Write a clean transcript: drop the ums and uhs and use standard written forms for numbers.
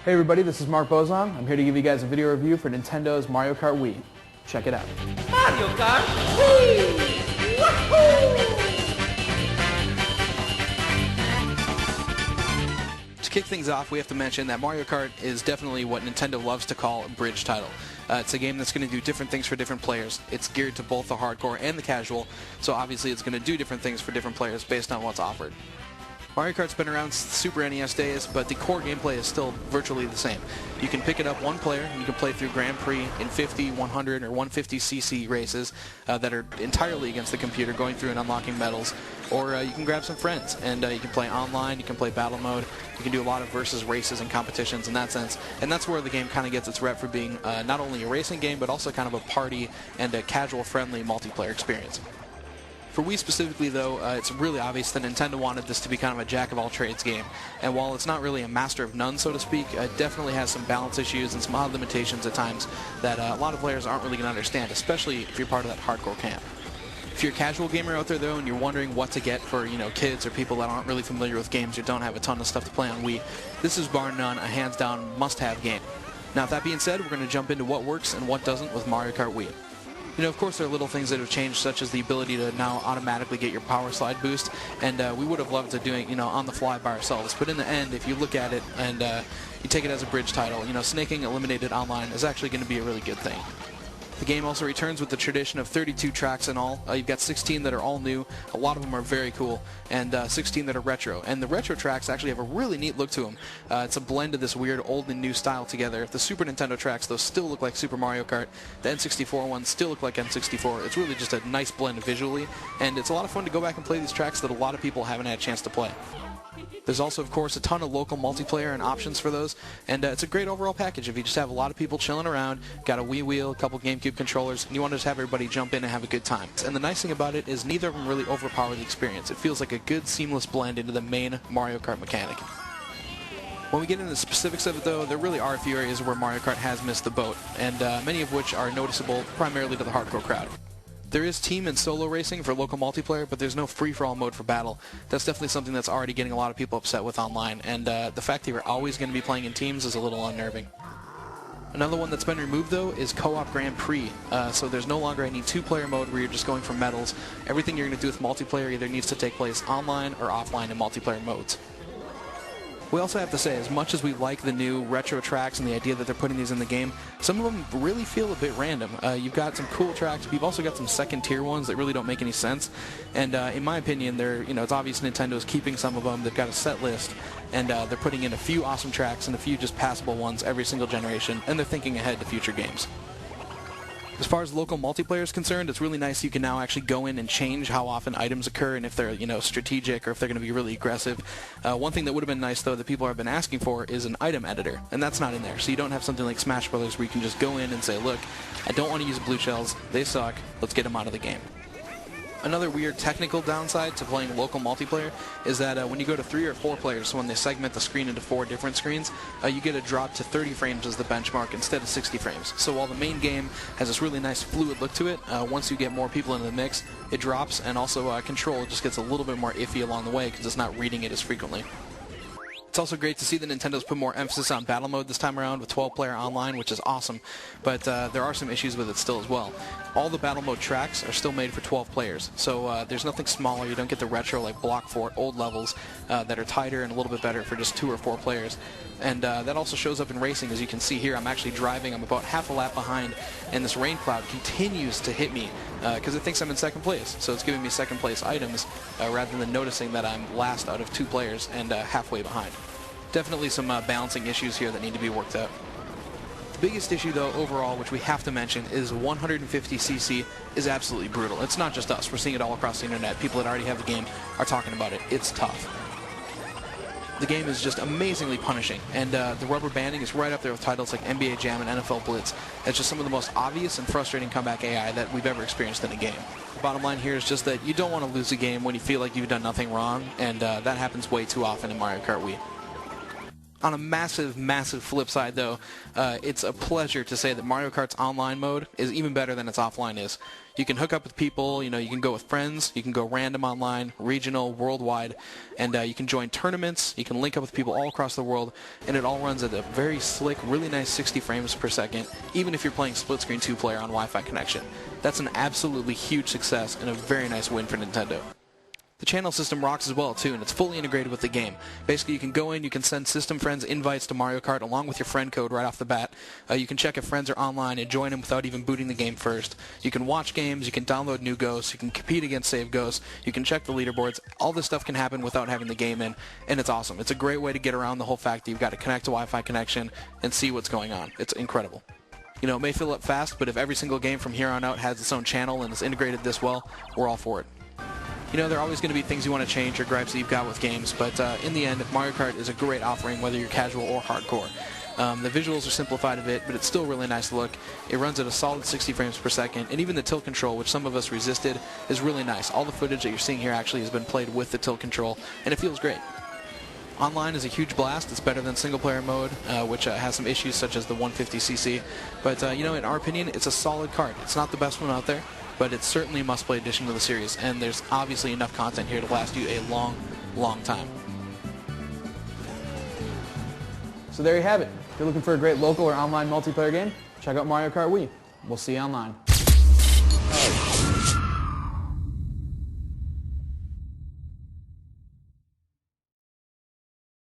Hey everybody, this is Mark Bozon. I'm here to give you guys a video review for Nintendo's Mario Kart Wii. Check it out. Mario Kart Wii! Woohoo! To kick things off, we have to mention that Mario Kart is definitely what Nintendo loves to call a bridge title. It's a game that's going to do different things for different players. It's geared to both the hardcore and the casual, so obviously it's going to do different things for different players based on what's offered. Mario Kart's been around since the Super NES days, but the core gameplay is still virtually the same. You can pick it up one player, and you can play through Grand Prix in 50, 100, or 150cc races that are entirely against the computer, going through and unlocking medals. Or you can grab some friends, and you can play online, you can play battle mode, you can do a lot of versus races and competitions in that sense. And that's where the game kind of gets its rep for being not only a racing game, but also kind of a party and a casual-friendly multiplayer experience. For Wii specifically, though, it's really obvious that Nintendo wanted this to be kind of a jack-of-all-trades game. And while it's not really a master of none, so to speak, it definitely has some balance issues and some odd limitations at times that a lot of players aren't really going to understand, especially if you're part of that hardcore camp. If you're a casual gamer out there, though, and you're wondering what to get for, kids or people that aren't really familiar with games or don't have a ton of stuff to play on Wii, this is bar none a hands-down must-have game. Now, with that being said, we're going to jump into what works and what doesn't with Mario Kart Wii. Of course, there are little things that have changed, such as the ability to now automatically get your power slide boost, and we would have loved to do it, on the fly by ourselves. But in the end, if you look at it and you take it as a bridge title, snaking eliminated online is actually going to be a really good thing. The game also returns with the tradition of 32 tracks in all. You've got 16 that are all new, a lot of them are very cool, and 16 that are retro. And the retro tracks actually have a really neat look to them. It's a blend of this weird old and new style together. The Super Nintendo tracks, though, still look like Super Mario Kart. The N64 ones still look like N64. It's really just a nice blend visually, and it's a lot of fun to go back and play these tracks that a lot of people haven't had a chance to play. There's also, of course, a ton of local multiplayer and options for those, and it's a great overall package if you just have a lot of people chilling around, got a Wii wheel, a couple GameCube controllers, and you want to just have everybody jump in and have a good time. And the nice thing about it is neither of them really overpower the experience. It feels like a good, seamless blend into the main Mario Kart mechanic. When we get into the specifics of it, though, there really are a few areas where Mario Kart has missed the boat, and many of which are noticeable primarily to the hardcore crowd. There is team and solo racing for local multiplayer, but there's no free-for-all mode for battle. That's definitely something that's already getting a lot of people upset with online, and the fact that you're always going to be playing in teams is a little unnerving. Another one that's been removed, though, is Co-op Grand Prix. So there's no longer any two-player mode where you're just going for medals. Everything you're going to do with multiplayer either needs to take place online or offline in multiplayer modes. We also have to say, as much as we like the new retro tracks and the idea that they're putting these in the game, some of them really feel a bit random. You've got some cool tracks, but you've also got some second-tier ones that really don't make any sense. And in my opinion, it's obvious Nintendo's keeping some of them. They've got a set list, and they're putting in a few awesome tracks and a few just passable ones every single generation, and they're thinking ahead to future games. As far as local multiplayer is concerned, it's really nice you can now actually go in and change how often items occur and if they're, strategic or if they're going to be really aggressive. One thing that would have been nice, though, that people have been asking for is an item editor, and that's not in there. So you don't have something like Smash Brothers where you can just go in and say, look, I don't want to use blue shells, they suck, let's get them out of the game. Another weird technical downside to playing local multiplayer is that when you go to 3 or 4 players, so when they segment the screen into 4 different screens, you get a drop to 30 frames as the benchmark instead of 60 frames. So while the main game has this really nice fluid look to it, once you get more people into the mix, it drops, and also control just gets a little bit more iffy along the way because it's not reading it as frequently. It's also great to see that Nintendo's put more emphasis on battle mode this time around with 12-player online, which is awesome, but there are some issues with it still as well. All the battle mode tracks are still made for 12 players, so there's nothing smaller. You don't get the retro like Block Fort old levels that are tighter and a little bit better for just 2 or 4 players. And that also shows up in racing. As you can see here, I'm actually driving. I'm about half a lap behind, and this rain cloud continues to hit me because it thinks I'm in second place. So it's giving me second place items rather than noticing that I'm last out of 2 players and halfway behind. Definitely some balancing issues here that need to be worked out. The biggest issue, though, overall, which we have to mention, is 150cc is absolutely brutal. It's not just us. We're seeing it all across the internet. People that already have the game are talking about it. It's tough. The game is just amazingly punishing, and the rubber banding is right up there with titles like NBA Jam and NFL Blitz. It's just some of the most obvious and frustrating comeback AI that we've ever experienced in a game. The bottom line here is just that you don't want to lose a game when you feel like you've done nothing wrong, and that happens way too often in Mario Kart Wii. On a massive, massive flip side, though, it's a pleasure to say that Mario Kart's online mode is even better than its offline is. You can hook up with people, you can go with friends, you can go random online, regional, worldwide, and you can join tournaments, you can link up with people all across the world, and it all runs at a very slick, really nice 60 frames per second, even if you're playing split-screen 2-player on Wi-Fi connection. That's an absolutely huge success and a very nice win for Nintendo. The channel system rocks as well, too, and it's fully integrated with the game. Basically, you can go in, you can send system friends invites to Mario Kart along with your friend code right off the bat. You can check if friends are online and join them without even booting the game first. You can watch games, you can download new ghosts, you can compete against save ghosts, you can check the leaderboards. All this stuff can happen without having the game in, and it's awesome. It's a great way to get around the whole fact that you've got to connect to Wi-Fi connection and see what's going on. It's incredible. It may fill up fast, but if every single game from here on out has its own channel and is integrated this well, we're all for it. There are always going to be things you want to change or gripes that you've got with games, but in the end, Mario Kart is a great offering whether you're casual or hardcore. The visuals are simplified a bit, but it's still really nice to look. It runs at a solid 60 frames per second, and even the tilt control, which some of us resisted, is really nice. All the footage that you're seeing here actually has been played with the tilt control, and it feels great. Online is a huge blast. It's better than single-player mode, which has some issues such as the 150cc. But, in our opinion, it's a solid kart. It's not the best one out there, but it's certainly a must-play addition to the series, and there's obviously enough content here to last you a long, long time. So there you have it. If you're looking for a great local or online multiplayer game, check out Mario Kart Wii. We'll see you online.